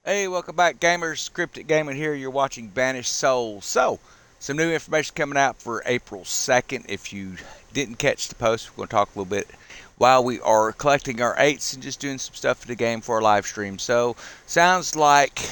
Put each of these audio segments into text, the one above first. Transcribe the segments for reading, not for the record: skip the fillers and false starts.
Hey, welcome back, gamers. Scripted Gaming here. You're watching Banished Souls. So, some new information coming out for April 2nd. If you didn't catch the post, we're going to talk a little bit while we are collecting our 8s and just doing some stuff for the game for our live stream. So, sounds like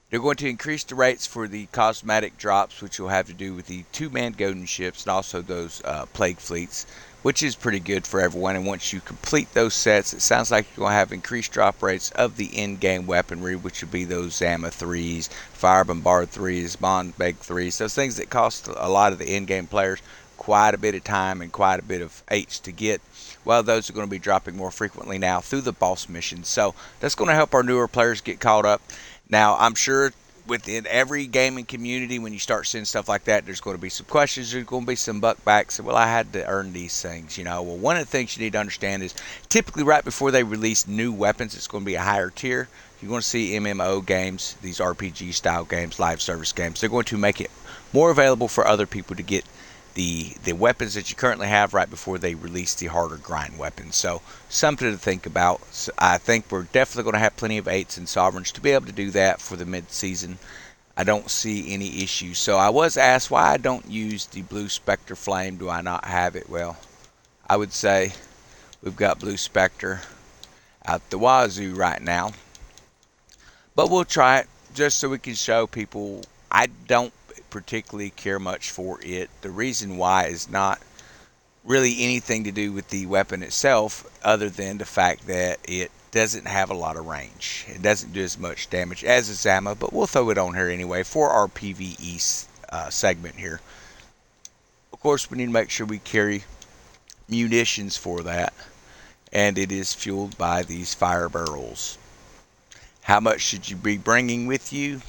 they're going to increase the rates for the cosmetic drops, which will have to do with the two-man golden ships and also those plague fleets, which is pretty good for everyone. And once you complete those sets, it sounds like you're going to have increased drop rates of the in-game weaponry, which would be those Zama 3s, Fire Bombard 3s, Beg 3s, those things that cost a lot of the in-game players quite a bit of time and quite a bit of H to get. Well, those are going to be dropping more frequently now through the boss missions. So that's going to help our newer players get caught up. Now, I'm sure within every gaming community, when you start seeing stuff like that, there's going to be some questions. There's going to be some buckbacks. Well, I had to earn these things, you know. Well, one of the things you need to understand is typically right before they release new weapons, it's going to be a higher tier. You're going to see MMO games, these RPG style games, live service games. They're going to make it more available for other people to get the weapons that you currently have right before they release the harder grind weapons. So something to think about. So I think we're definitely going to have plenty of 8s and sovereigns to be able to do that for the mid-season. I don't see any issues. So I was asked why I don't use the blue Spectre flame. Do I not have it? Well, I would say we've got blue Spectre out the wazoo right now. But we'll try it just so we can show people. I don't particularly care much for it. The reason why is not really anything to do with the weapon itself other than the fact that it doesn't have a lot of range. It doesn't do as much damage as a Zama, but we'll throw it on here anyway for our PvE segment here. Of course, we need to make sure we carry munitions for that, and it is fueled by these fire barrels. How much should you be bringing with you?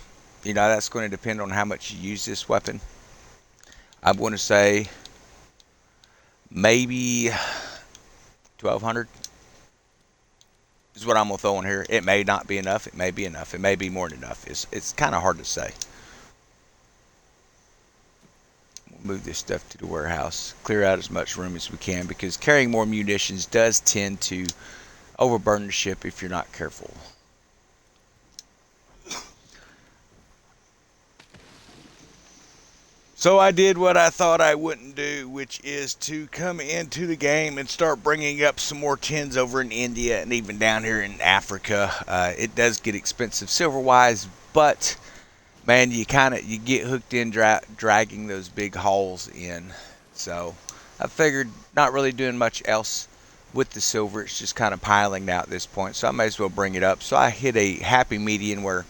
You know, that's going to depend on how much you use this weapon. I'm going to say maybe 1,200 is what I'm going to throw in here. It may not be enough. It may be enough. It may be more than enough. It's kind of hard to say. We'll move this stuff to the warehouse. Clear out as much room as we can because carrying more munitions does tend to overburden the ship if you're not careful. So I did what I thought I wouldn't do, which is to come into the game and start bringing up some more tins over in India and even down here in Africa. It does get expensive silver-wise, but man, you get hooked in dragging those big hauls in. So I figured not really doing much else with the silver. It's just kind of piling out at this point, so I may as well bring it up. So I hit a happy median where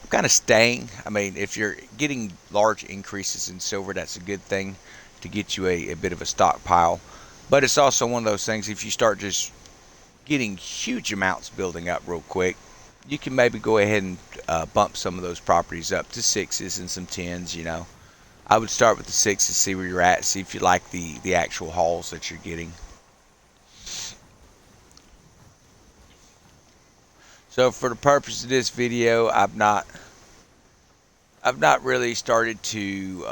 kind of staying. I mean, if you're getting large increases in silver, that's a good thing to get you a bit of a stockpile. But it's also one of those things, if you start just getting huge amounts building up real quick, you can maybe go ahead and bump some of those properties up to 6s and some 10s, you know. I would start with the 6s, see where you're at, see if you like the actual hauls that you're getting. So for the purpose of this video, I've not really started to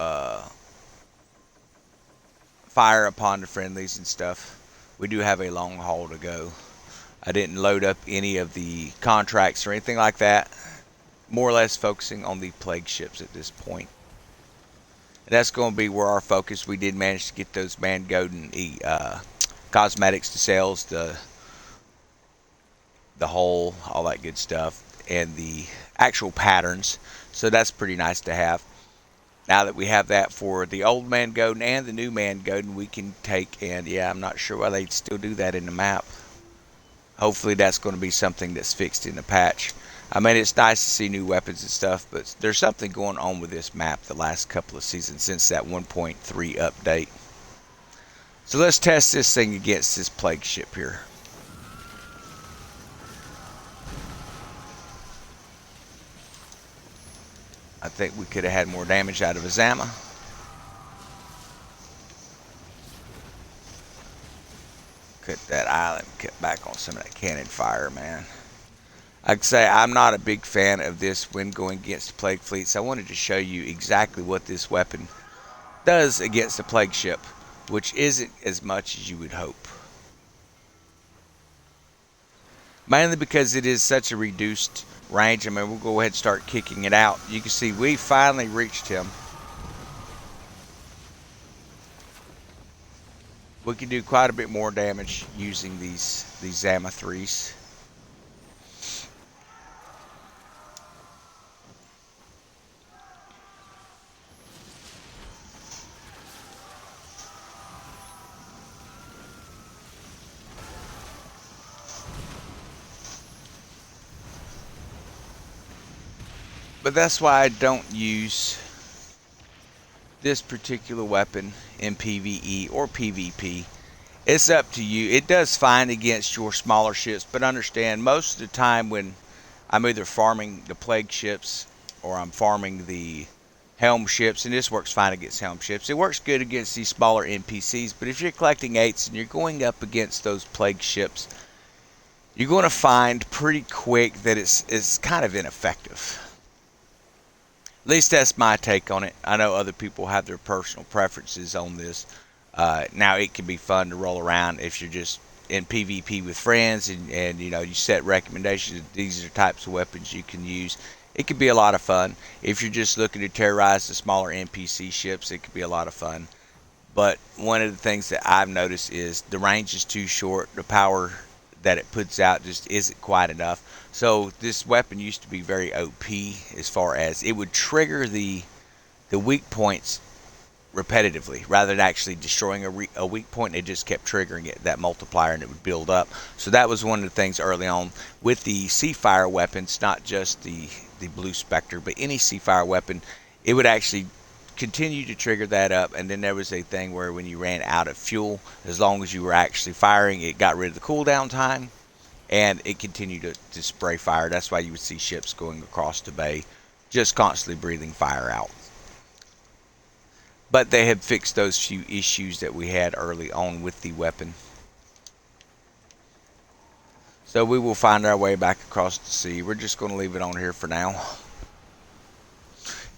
fire upon the friendlies and stuff. We do have a long haul to go. I didn't load up any of the contracts or anything like that. More or less focusing on the plague ships at this point. And that's going to be where our focus. We did manage to get those Man Golden cosmetics to sales, the hull, all that good stuff, and the actual patterns. So that's pretty nice to have. Now that we have that for the old Man Golden and the new Man Golden, we can take and, yeah, I'm not sure why they still do that in the map. Hopefully that's going to be something that's fixed in the patch. I mean, it's nice to see new weapons and stuff, but there's something going on with this map the last couple of seasons since that 1.3 update. So let's test this thing against this plague ship here. I think we could have had more damage out of a Zama. Cut that island, cut back on some of that cannon fire, man. I'd say I'm not a big fan of this when going against plague fleets. I wanted to show you exactly what this weapon does against a plague ship, which isn't as much as you would hope. mainly because it is such a reduced range. I mean, we'll go ahead and start kicking it out. You can see we finally reached him. We can do quite a bit more damage using these Zama 3s. But that's why I don't use this particular weapon in PvE or PvP. It's up to you. It does fine against your smaller ships, but understand most of the time when I'm either farming the plague ships or I'm farming the helm ships, and this works fine against helm ships. It works good against these smaller NPCs, but if you're collecting 8s and you're going up against those plague ships, you're going to find pretty quick that it's kind of ineffective. At least that's my take on it. I know other people have their personal preferences on this. Now it can be fun to roll around if you're just in PvP with friends and you know you set recommendations. These are types of weapons you can use. It could be a lot of fun. If you're just looking to terrorize the smaller NPC ships, it could be a lot of fun. But one of the things that I've noticed is the range is too short. The power that it puts out just isn't quite enough. So this weapon used to be very OP as far as it would trigger the weak points repetitively rather than actually destroying a weak point. It just kept triggering it, that multiplier, and it would build up. So that was one of the things early on with the Seafire weapons, not just the blue Spectre, but any Seafire weapon. It would actually continue to trigger that up, and then there was a thing where when you ran out of fuel, as long as you were actually firing, it got rid of the cooldown time and it continued to spray fire. That's why you would see ships going across the bay just constantly breathing fire out. But they had fixed those few issues that we had early on with the weapon. So we will find our way back across the sea. We're just going to leave it on here for now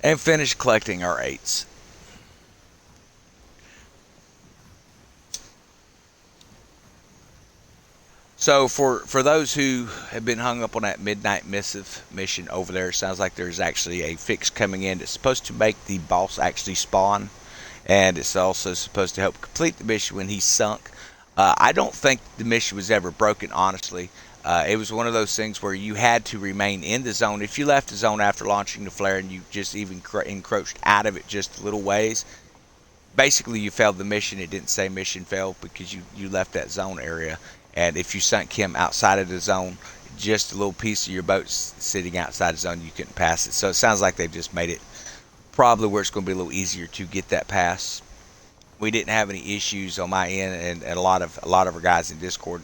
and finish collecting our 8s. So for those who have been hung up on that Midnight Missive mission over there, it sounds like there's actually a fix coming in that's supposed to make the boss actually spawn, and it's also supposed to help complete the mission when he's sunk. I don't think the mission was ever broken, honestly. It was one of those things where you had to remain in the zone. If you left the zone after launching the flare and you just even encroached out of it just a little ways, basically you failed the mission. It didn't say mission failed because you left that zone area. And if you sunk him outside of the zone, just a little piece of your boat sitting outside the zone, you couldn't pass it. So it sounds like they've just made it probably where it's going to be a little easier to get that pass. We didn't have any issues on my end, and a lot of our guys in Discord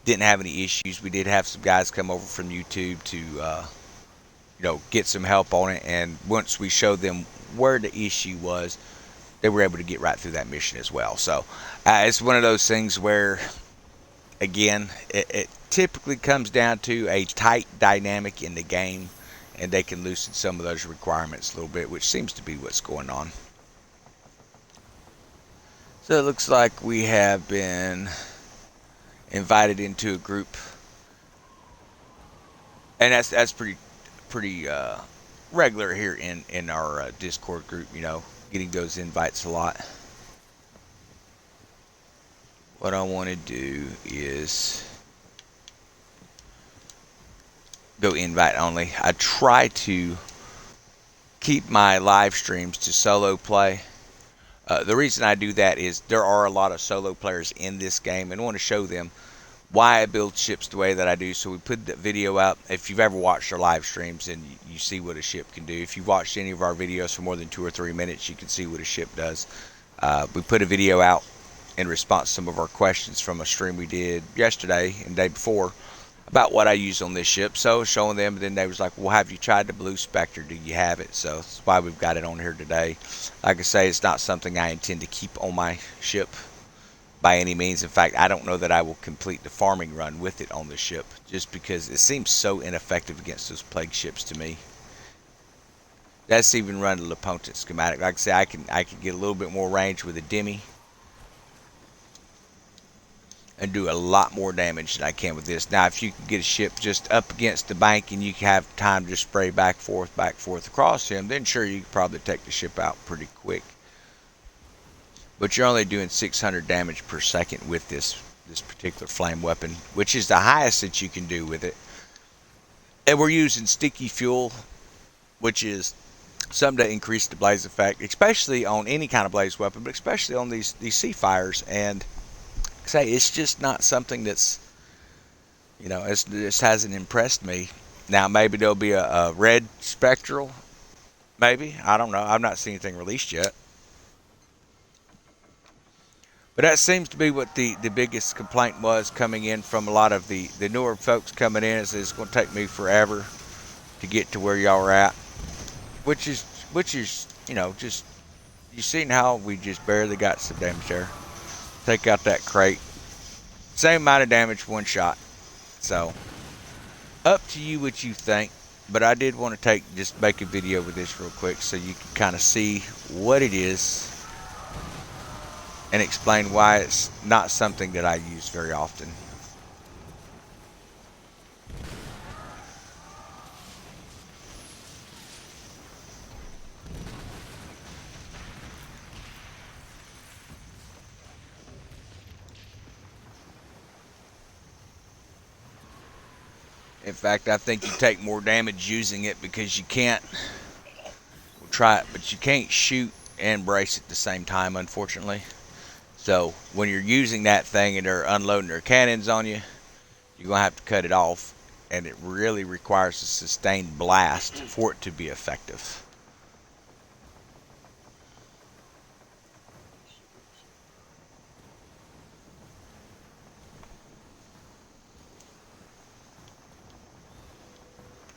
didn't have any issues. We did have some guys come over from YouTube to get some help on it, and once we showed them where the issue was, they were able to get right through that mission as well. So it's one of those things where, again, it typically comes down to a tight dynamic in the game, and they can loosen some of those requirements a little bit, which seems to be what's going on. So it looks like we have been invited into a group, and that's pretty regular here in our Discord group. Getting those invites a lot. What I want to do is go invite only. I try to keep my live streams to solo play. The reason I do that is there are a lot of solo players in this game, and I want to show them why I build ships the way that I do. So we put the video out. If you've ever watched our live streams and you see what a ship can do, if you've watched any of our videos for more than 2 or 3 minutes, you can see what a ship does. We put a video out in response to some of our questions from a stream we did yesterday and the day before about what I use on this ship. So showing them, and then they was like, well, have you tried the blue Spectre? Do you have it? So that's why we've got it on here today. Like I say, it's not something I intend to keep on my ship by any means. In fact, I don't know that I will complete the farming run with it on the ship, just because it seems so ineffective against those plague ships to me. That's even run the Lapontent schematic. Like I say, I can get a little bit more range with a Demi. and do a lot more damage than I can with this. Now, if you can get a ship just up against the bank and you can have time to spray back, forth across him, then sure, you could probably take the ship out pretty quick. But you're only doing 600 damage per second with this particular flame weapon, which is the highest that you can do with it. And we're using sticky fuel, which is something to increase the blaze effect, especially on any kind of blaze weapon, but especially on these sea fires. And say it's just not something that's, it just hasn't impressed me. Now maybe there'll be a red spectral, maybe, I don't know. I've not seen anything released yet. But that seems to be what the biggest complaint was coming in from a lot of the newer folks coming in, is it's going to take me forever to get to where y'all are at, which is just, you seen how we just barely got some damage there. Take out that crate, same amount of damage, one shot. So up to you what you think, but I did want to just make a video with this real quick so you can kind of see what it is and explain why it's not something that I use very often. In fact, I think you take more damage using it because you can't, we'll try it, but you can't shoot and brace at the same time, unfortunately. So when you're using that thing and they're unloading their cannons on you, you're going to have to cut it off. And it really requires a sustained blast for it to be effective.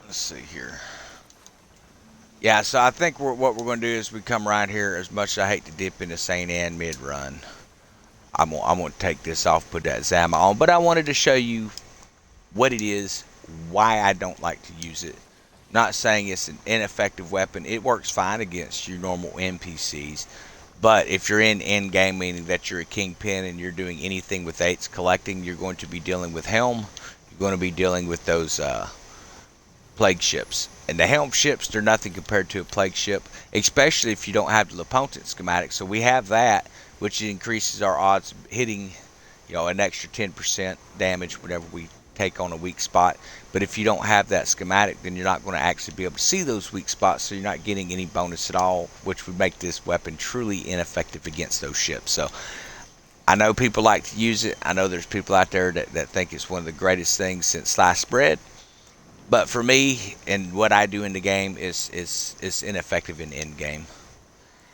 Let's see here. Yeah, so I think what we're going to do is we come right here. As much as I hate to dip into St. Anne mid-run, I'm going to take this off, put that Zama on. But I wanted to show you what it is, why I don't like to use it. Not saying it's an ineffective weapon. It works fine against your normal NPCs. But if you're in endgame, meaning that you're a kingpin and you're doing anything with 8s collecting, you're going to be dealing with helm. You're going to be dealing with those plague ships. And the helm ships, they're nothing compared to a plague ship, especially if you don't have the Lapontent schematic. So we have that, which increases our odds of hitting, an extra 10% damage whenever we take on a weak spot. But if you don't have that schematic, then you're not going to actually be able to see those weak spots, so you're not getting any bonus at all, which would make this weapon truly ineffective against those ships. So I know people like to use it. I know there's people out there that think it's one of the greatest things since sliced bread. But for me, and what I do in the game is ineffective in end game.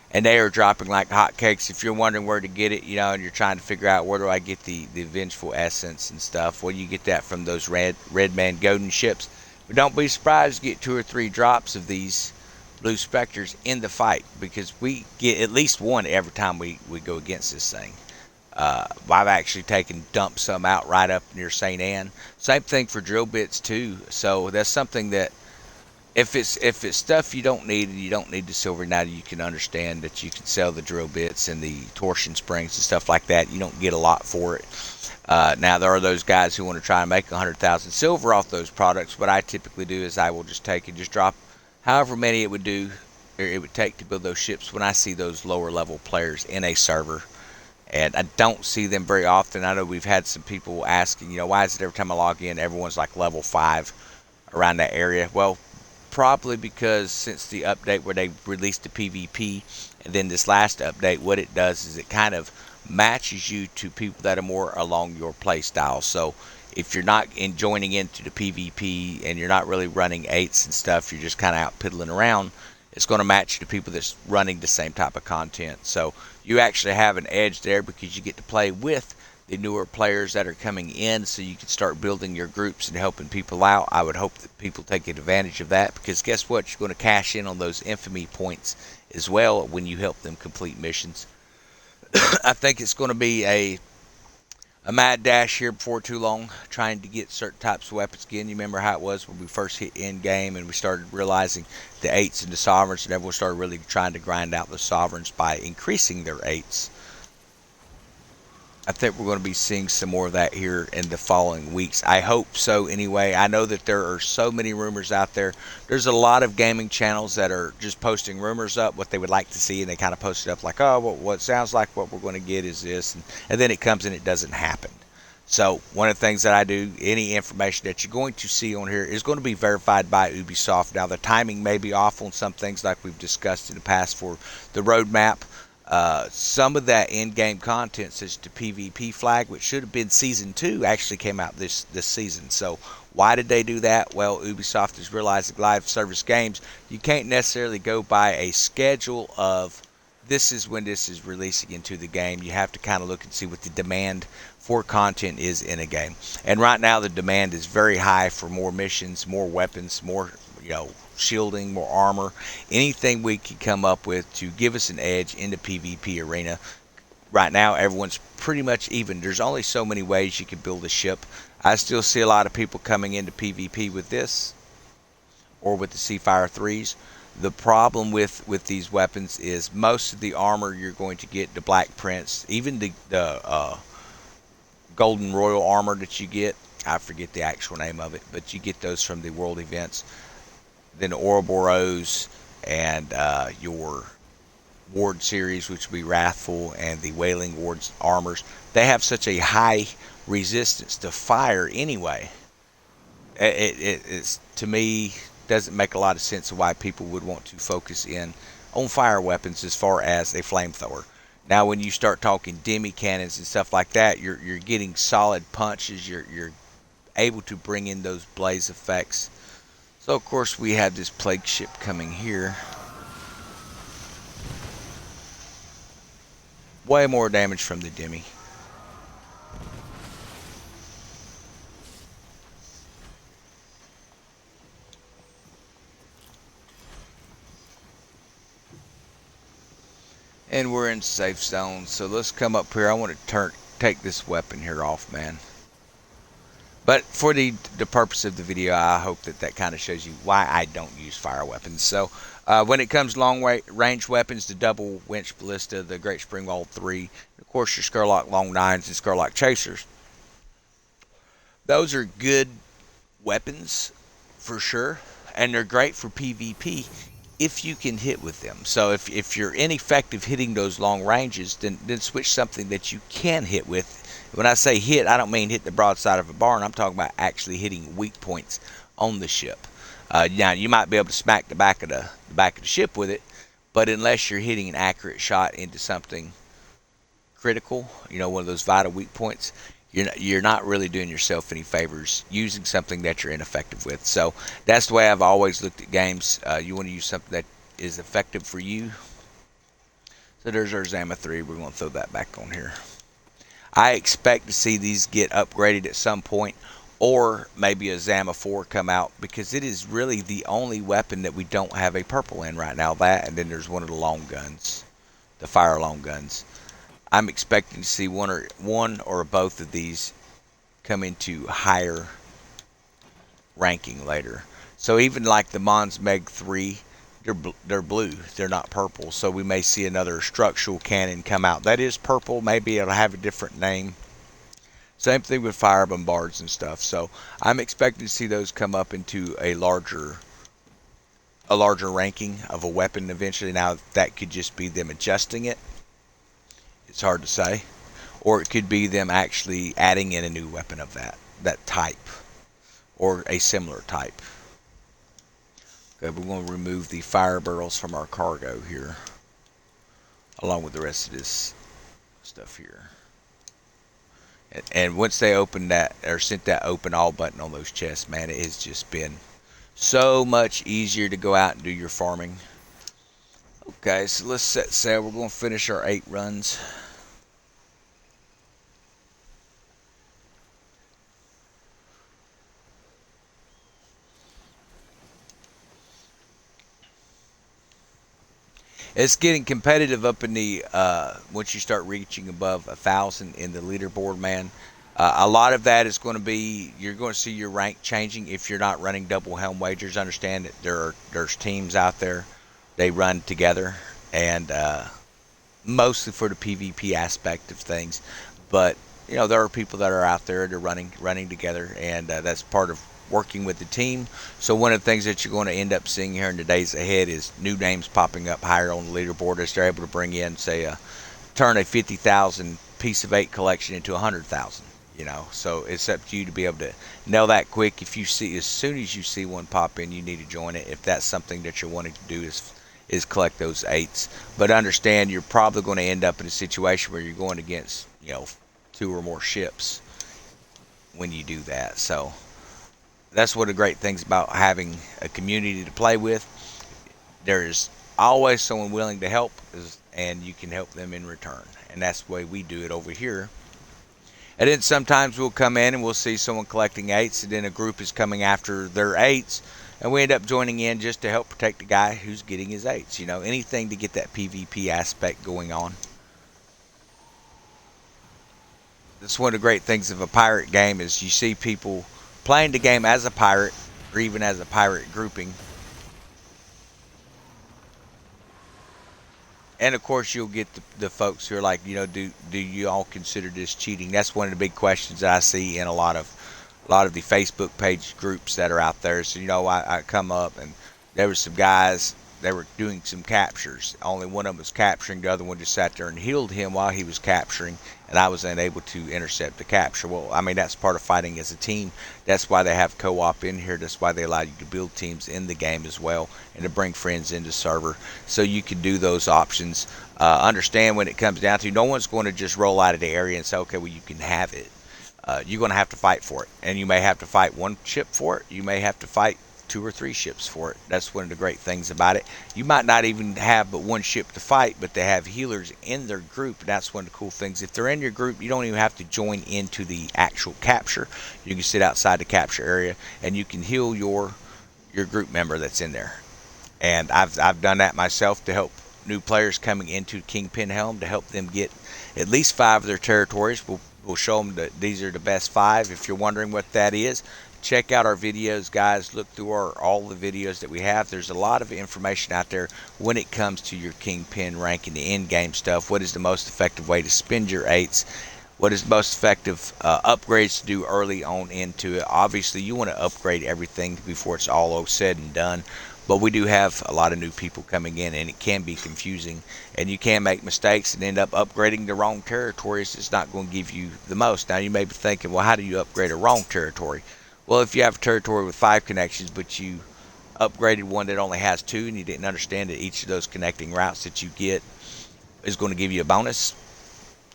And they are dropping like hotcakes. If you're wondering where to get it, and you're trying to figure out where do I get the vengeful essence and stuff, well, you get that from those red man golden ships. But don't be surprised to get 2 or 3 drops of these blue specters in the fight, because we get at least one every time we go against this thing. I've actually dumped some out right up near St. Anne. Same thing for drill bits too. So that's something that if it's stuff you don't need, and you don't need the silver knight, you can understand that you can sell the drill bits and the torsion springs and stuff like that. You don't get a lot for it. Now there are those guys who want to try and make 100,000 silver off those products. What I typically do is I will just take and just drop however many it would take to build those ships when I see those lower level players in a server. And I don't see them very often. I know we've had some people asking, why is it every time I log in, everyone's like level 5 around that area? Well, probably because since the update where they released the PvP, and then this last update, what it does is it kind of matches you to people that are more along your play style. So if you're not joining into the PvP and you're not really running 8s and stuff, you're just kind of out piddling around, it's going to match you to people that's running the same type of content. So you actually have an edge there because you get to play with the newer players that are coming in, so you can start building your groups and helping people out. I would hope that people take advantage of that, because guess what? You're going to cash in on those infamy points as well when you help them complete missions. I think it's going to be a mad dash here before too long, trying to get certain types of weapons again. You remember how it was when we first hit end game and we started realizing the 8s and the sovereigns, and everyone started really trying to grind out the sovereigns by increasing their 8s. I think we're going to be seeing some more of that here in the following weeks. I hope so anyway. I know that there are so many rumors out there. There's a lot of gaming channels that are just posting rumors up, what they would like to see, and they kind of post it up like, oh, well, what sounds like what we're going to get is this. And then it comes and it doesn't happen. So one of the things that I do, any information that you're going to see on here is going to be verified by Ubisoft. Now, the timing may be off on some things like we've discussed in the past for the roadmap. Some of that in-game content, such as the PvP flag, which should have been Season 2, actually came out this season. So why did they do that? Well, Ubisoft has realized that live service games, you can't necessarily go by a schedule of this is when this is releasing into the game. You have to kind of look and see what the demand for content is in a game. And right now the demand is very high for more missions, more weapons, more, shielding, more armor, anything we can come up with to give us an edge in the PvP arena. Right now everyone's pretty much even. There's only so many ways you can build a ship. I still see a lot of people coming into PvP with this or with the Seafire 3s. The problem with these weapons is most of the armor you're going to get, the Black Prince, even the Golden Royal armor that you get, I forget the actual name of it, but you get those from the world events. Then the Ouroboros and your Ward series, which would be Wrathful, and the Wailing Ward's armors, they have such a high resistance to fire anyway. It's, to me, doesn't make a lot of sense of why people would want to focus in on fire weapons as far as a flamethrower. Now, when you start talking demi cannons and stuff like that, you're getting solid punches. You're able to bring in those blaze effects. So, of course, we have this plague ship coming here. Way more damage from the demi. And we're in safe zone, so let's come up here. I want to take this weapon here off, man. But for the purpose of the video, I hope that kind of shows you why I don't use fire weapons. So when it comes long range weapons, the double winch ballista, the Great Springwall 3, of course your Skurlock Long 9s and Skurlock Chasers. Those are good weapons for sure, and they're great for PvP if you can hit with them. So if you're ineffective hitting those long ranges, then switch something that you can hit with. When I say hit, I don't mean hit the broadside of a barn. I'm talking about actually hitting weak points on the ship. Now you might be able to smack the back of the ship with it, but unless you're hitting an accurate shot into something critical, one of those vital weak points, you're not really doing yourself any favors using something that you're ineffective with. So that's the way I've always looked at games. You want to use something that is effective for you. So there's our Zama 3. We're going to throw that back on here. I expect to see these get upgraded at some point, or maybe a Zama 4 come out, because it is really the only weapon that we don't have a purple in right now. That, and then there's one of the long guns, the fire long guns. I'm expecting to see one or both of these come into higher ranking later. So even like the Mons Meg 3, they're blue, they're not purple. So we may see another structural cannon come out that is purple. Maybe it'll have a different name. Same thing with fire bombards and stuff. So I'm expecting to see those come up into a larger ranking of a weapon eventually. Now that could just be them adjusting it. It's hard to say. Or it could be them actually adding in a new weapon of that type, or a similar type. Okay, we're going to remove the fire barrels from our cargo here, along with the rest of this stuff here. And once they open that, or sent that open all button on those chests, man, it has just been so much easier to go out and do your farming. Okay, so let's set sail. We're going to finish our 8 runs. It's getting competitive up in the, once you start reaching above 1,000 in the leaderboard, man. A lot of that is going to be, you're going to see your rank changing if you're not running double helm wagers. Understand that there's teams out there. They run together, and mostly for the PvP aspect of things. But there are people that are out there that are running together, and that's part of working with the team. So one of the things that you're going to end up seeing here in the days ahead is new names popping up higher on the leaderboard as they're able to bring in, say, turn a 50,000 piece of 8 collection into 100,000. So it's up to you to be able to nail that quick. If you see, as soon as you see one pop in, you need to join it. If that's something that you're wanting to do, is collect those 8s. But understand, you're probably going to end up in a situation where you're going against 2 or more ships when you do that. So that's one of the great things about having a community to play with. There's always someone willing to help, and you can help them in return. And that's the way we do it over here. And then sometimes we'll come in and we'll see someone collecting 8s, and then a group is coming after their 8s, and we end up joining in just to help protect the guy who's getting his 8s. Anything to get that PvP aspect going on. That's one of the great things of a pirate game is you see people playing the game as a pirate or even as a pirate grouping. And of course, you'll get the folks who are like, do you all consider this cheating? That's one of the big questions that I see in a lot of the Facebook page groups that are out there. So I come up and there were some guys. They were doing some captures. Only one of them was capturing. The other one just sat there and healed him while he was capturing, and I was unable to intercept the capture. Well, I mean, that's part of fighting as a team. That's why they have co-op in here. That's why they allow you to build teams in the game as well, and to bring friends into server, so you can do those options. Understand when it comes down to, no one's going to just roll out of the area and say, okay, well, you can have it. You're going to have to fight for it, and you may have to fight one ship for it. You may have to fight 2 or 3 ships for it. That's one of the great things about it. You might not even have but one ship to fight, but they have healers in their group. And that's one of the cool things. If they're in your group, you don't even have to join into the actual capture. You can sit outside the capture area and you can heal your group member that's in there. And I've done that myself to help new players coming into Kingpin Helm, to help them get at least 5 of their territories. We'll show them that these are the best 5. If you're wondering what that is, check out our videos, guys. Look through all the videos that we have. There's a lot of information out there when it comes to your Kingpin rank and the end-game stuff. What is the most effective way to spend your 8s? What is the most effective upgrades to do early on into it? Obviously, you want to upgrade everything before it's all said and done. But we do have a lot of new people coming in, and it can be confusing. And you can make mistakes and end up upgrading the wrong territories. It's not going to give you the most. Now, you may be thinking, well, how do you upgrade a wrong territory? Well, if you have a territory with 5 connections, but you upgraded one that only has 2, and you didn't understand that each of those connecting routes that you get is going to give you a bonus,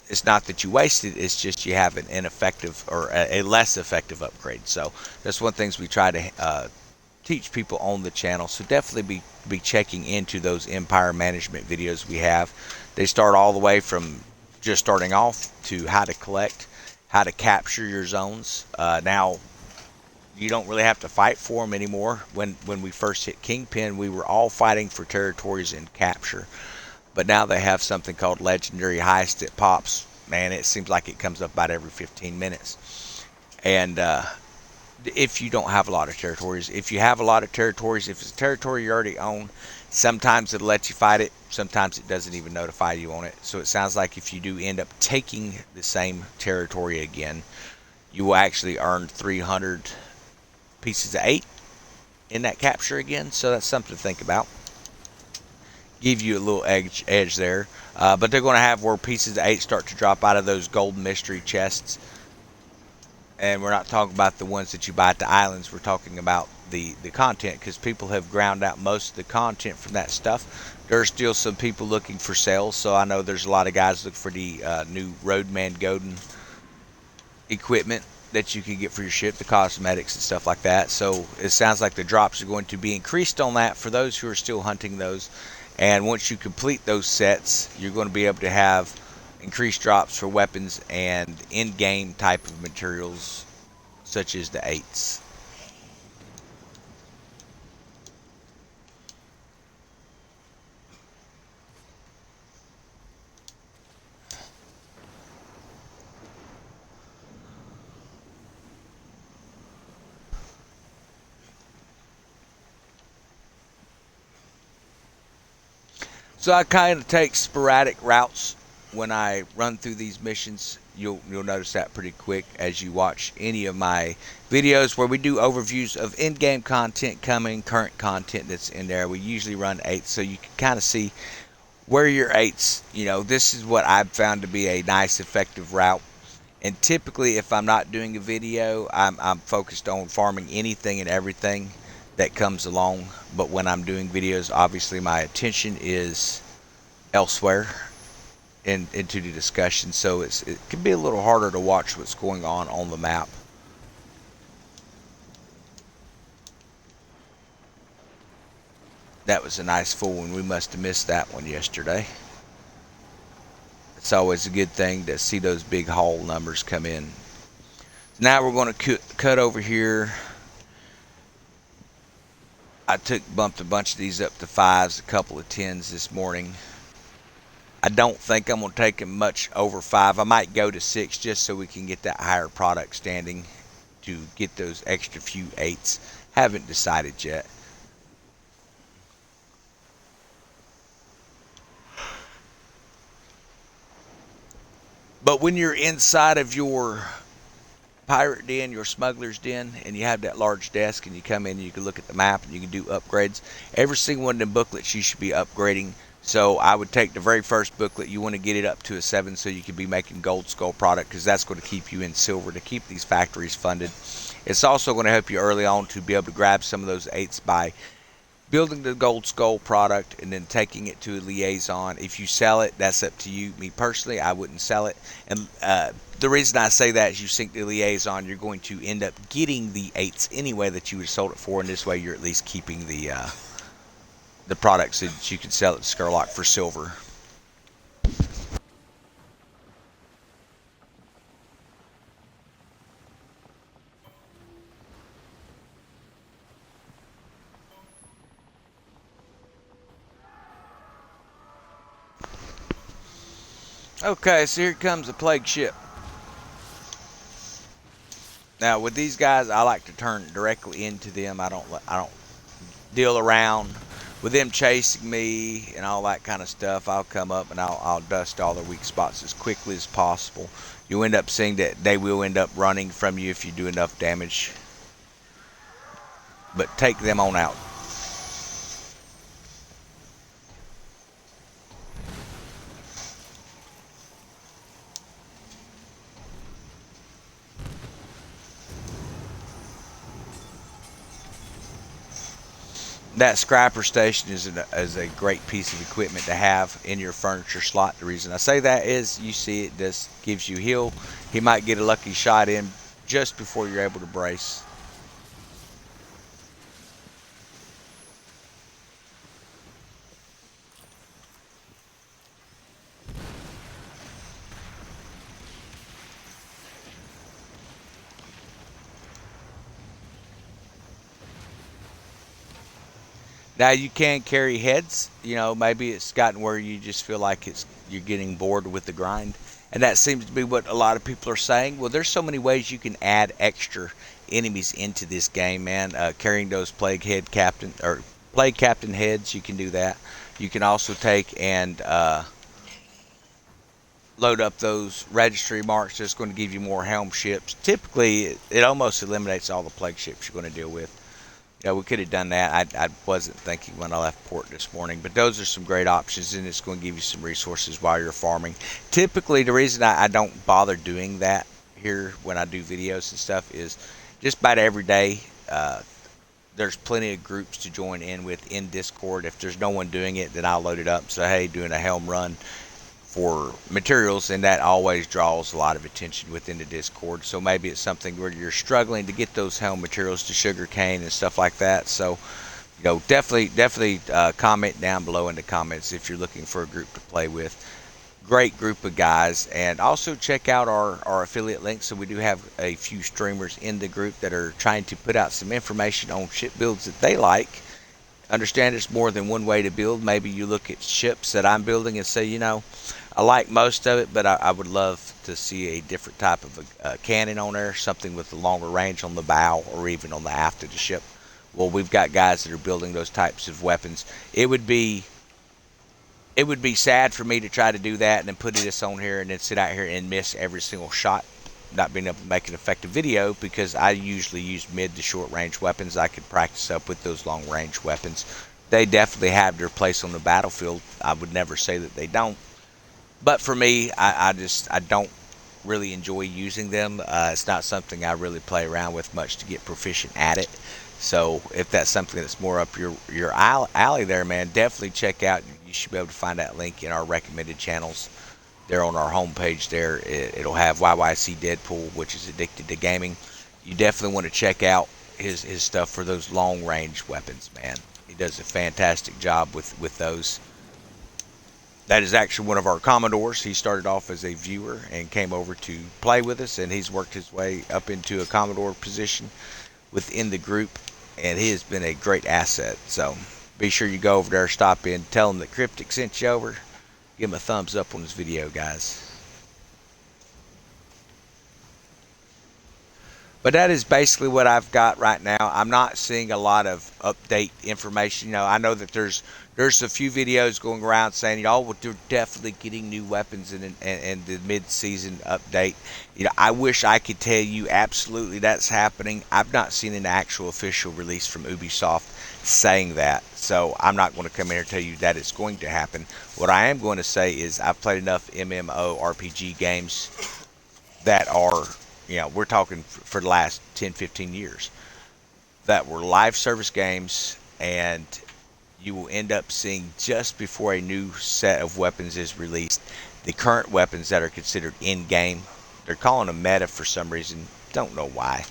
it's not that you wasted, it's just you have an ineffective or a less effective upgrade. So that's one of the things we try to teach people on the channel. So definitely be checking into those empire management videos we have. They start all the way from just starting off to how to collect, how to capture your zones. Now, you don't really have to fight for them anymore. When we first hit Kingpin, we were all fighting for territories and capture. But now they have something called Legendary Heist that pops. Man, it seems like it comes up about every 15 minutes. And if you don't have a lot of territories, if you have a lot of territories, if it's a territory you already own, sometimes it'll let you fight it. Sometimes it doesn't even notify you on it. So it sounds like if you do end up taking the same territory again, you will actually earn 300 pieces of 8 in that capture again. So that's something to think about. Give you a little edge there. But they're going to have where pieces of 8 start to drop out of those golden mystery chests. And we're not talking about the ones that you buy at the islands. We're talking about the content, because people have ground out most of the content from that stuff. There's still some people looking for sales, so I know there's a lot of guys looking for the new Roadman Godin equipment that you can get for your ship, the cosmetics and stuff like that. So it sounds like the drops are going to be increased on that for those who are still hunting those. And once you complete those sets, you're going to be able to have increased drops for weapons and in-game type of materials such as the 8s. So I kind of take sporadic routes when I run through these missions. You'll notice that pretty quick as you watch any of my videos where we do overviews of in-game content coming, current content that's in there. We usually run 8 so you can kind of see where your 8s, this is what I've found to be a nice effective route. And typically if I'm not doing a video, I'm focused on farming anything and everything that comes along. But when I'm doing videos, obviously my attention is elsewhere into the discussion, so it can be a little harder to watch what's going on the map. That was a nice full one. We must have missed that one yesterday. It's always a good thing to see those big haul numbers come in. Now we're going to cut over here. I bumped a bunch of these up to 5s, a couple of 10s this morning. I don't think I'm going to take them much over 5. I might go to 6 just so we can get that higher product standing to get those extra few 8s. Haven't decided yet. But when you're inside of your pirate den, your smuggler's den, and you have that large desk and you come in and you can look at the map and you can do upgrades, every single one of them booklets you should be upgrading. So I would take the very first booklet. You want to get it up to a 7 so you can be making gold skull product, because that's going to keep you in silver to keep these factories funded. It's also going to help you early on to be able to grab some of those 8s by building the gold skull product and then taking it to a liaison. If you sell it, that's up to you. Me personally, I wouldn't sell it. And the reason I say that is you sync the liaison, you're going to end up getting the 8s anyway that you would have sold it for, and this way you're at least keeping the product so that you can sell it to Skurlock for silver. Okay, so here comes the plague ship. Now with these guys, I like to turn directly into them. I don't deal around with them chasing me and all that kind of stuff. I'll come up and I'll dust all their weak spots as quickly as possible. You'll end up seeing that they will end up running from you if you do enough damage. But take them on out. That scrapper station is a great piece of equipment to have in your furniture slot. The reason I say that is you see it just gives you heal. He might get a lucky shot in just before you're able to brace. Now you can carry heads, maybe it's gotten where you just feel like you're getting bored with the grind. And that seems to be what a lot of people are saying. Well, there's so many ways you can add extra enemies into this game, man. Carrying those plague captain heads, you can do that. You can also take and load up those registry marks that's going to give you more helm ships. Typically, it almost eliminates all the plague ships you're going to deal with. We could have done that. I wasn't thinking when I left port this morning, but those are some great options, and it's going to give you some resources while you're farming. Typically, the reason I don't bother doing that here when I do videos and stuff is just about every day. There's plenty of groups to join in with in Discord. If there's no one doing it, then I'll load it up and say, hey, doing a helm run for materials, and that always draws a lot of attention within the Discord. So maybe it's something where you're struggling to get those helm materials to sugarcane and stuff like that. So definitely comment down below in the comments if you're looking for a group to play with. Great group of guys. And also check out our affiliate links. So we do have a few streamers in the group that are trying to put out some information on ship builds that they like. Understand there's more than one way to build. Maybe you look at ships that I'm building and say, I like most of it, but I would love to see a different type of a cannon on there, something with a longer range on the bow or even on the aft of the ship. Well, we've got guys that are building those types of weapons. It would be it would be sad for me to try to do that and then put this on here and then sit out here and miss every single shot, not being able to make an effective video, because I usually use mid to short range weapons. I could practice up with those long range weapons. They definitely have their place on the battlefield. I would never say that they don't. But for me, I don't really enjoy using them. It's not something I really play around with much to get proficient at it. So if that's something that's more up your alley there, man, definitely check out. You should be able to find that link in our recommended channels. There on our homepage there, it'll have YYC Deadpool, which is addicted to gaming. You definitely want to check out his stuff for those long range weapons, man. He does a fantastic job with those. That is actually one of our Commodores. He started off as a viewer and came over to play with us, and he's worked his way up into a Commodore position within the group, and he has been a great asset. So be sure you go over there, stop in, tell him that Cryptic sent you over. Give him a thumbs up on this video, guys. But that is basically what I've got right now. I'm not seeing a lot of update information. You know, I know that there's a few videos going around saying, y'all, they're definitely getting new weapons in the mid-season update. You know, I wish I could tell you absolutely that's happening. I've not seen an actual official release from Ubisoft saying that. So I'm not going to come in here and tell you that it's going to happen. What I am going to say is I've played enough MMO RPG games that are, you know, we're talking for the last 10, 15 years, that were live service games, and you will end up seeing just before a new set of weapons is released, the current weapons that are considered in-game. They're calling them meta for some reason. Don't know why.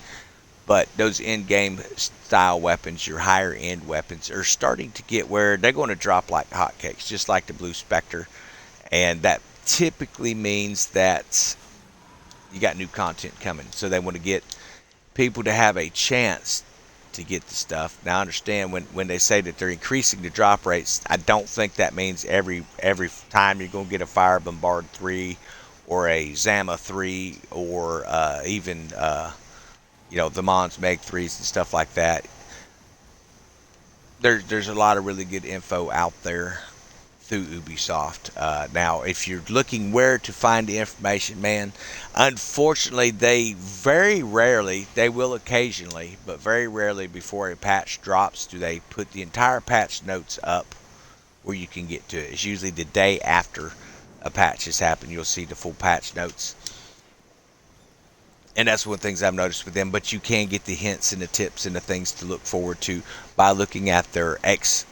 But those in-game style weapons, your higher end weapons, are starting to get where they're going to drop like hotcakes, just like the blue Spectre. And that typically means that you got new content coming. So they want to get people to have a chance to get the stuff. Now, I understand when they say that they're increasing the drop rates, I don't think that means every time you're going to get a Fire Bombard 3 or a Zama 3 or even, you know, the Mons Meg 3s and stuff like that. There's a lot of really good info out there through Ubisoft. Now, if you're looking where to find the information, man, unfortunately, they very rarely, they will occasionally, but very rarely before a patch drops do they put the entire patch notes up where you can get to it. It's usually the day after a patch has happened, you'll see the full patch notes. And that's one of the things I've noticed with them, but you can get the hints and the tips and the things to look forward to by looking at their X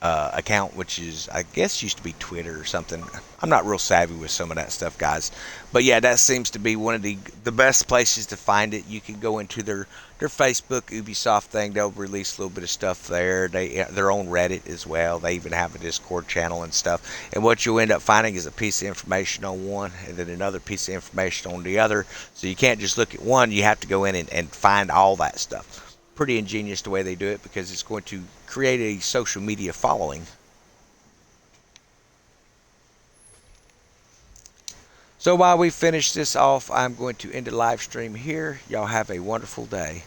account, which is, I guess, used to be Twitter or something. I'm not real savvy with some of that stuff, guys. But yeah, that seems to be one of the best places to find it. You can go into their Facebook Ubisoft thing. They'll release a little bit of stuff there. Their own Reddit as well. They even have a Discord channel and stuff. And what you'll end up finding is a piece of information on one and then another piece of information on the other. So you can't just look at one. You have to go in and find all that stuff. Pretty ingenious the way they do it, because it's going to create a social media following. So while we finish this off, I'm going to end the live stream here. Y'all have a wonderful day.